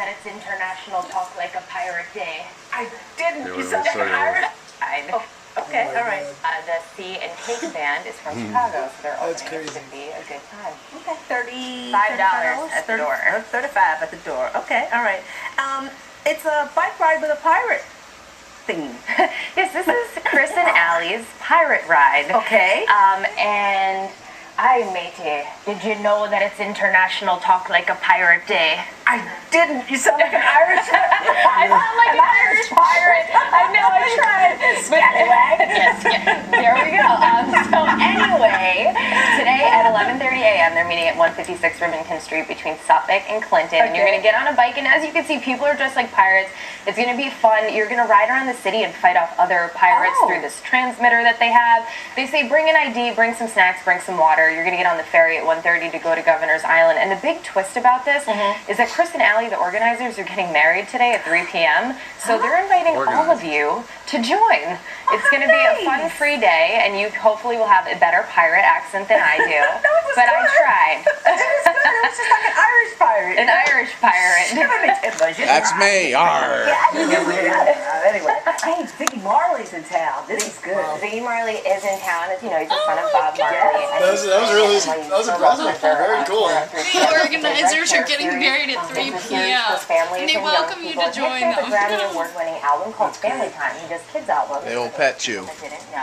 That it's International Talk Like a Pirate Day. I didn't. Yeah, You sound like an Irish. Oh, Okay, all right. the Sea and Cake Band is from Chicago, so they're That's opening. It crazy. should be a good time. Okay, $35 at the door. 35 at the door. Okay, all right. It's a bike ride with a pirate theme. Yes, this is Chris and Allie's Pirate Ride. Okay. And I, matey, did you know that it's International Talk Like a Pirate Day? I didn't. You sound like an Irish. I sound like an Irish pirate. I know, I tried. Scallywag. Yes, there we go. So anyway, today at 11:30 a.m. they're meeting at 156 Remington Street between Suffolk and Clinton. And you're going to get on a bike, and as you can see, people are dressed like pirates. It's going to be fun. You're going to ride around the city and fight off other pirates through this transmitter that they have. They say bring an ID, bring some snacks, bring some water. You're going to get on the ferry at 1:30 to go to Governor's Island. And the big twist about this is that Chris and Allie, the organizers, are getting married today at 3 p.m. So they're inviting all of you to join. It's going to be a fun, free day, and you hopefully will have a better pirate accent than I do. But I tried. It was just like an Irish pirate. An Irish pirate. That's me. Arr. Anyway, hey, Ziggy Marley's in town. This is good. Well, Ziggy Marley is in town. As you know, he's the son of Bob Marley. That was impressive. Very cool. The organizers are getting married at 3 p.m. and they welcome you to join them. Grammy Award-winning album called Family Time. He does kids albums. They will pet you. I didn't know.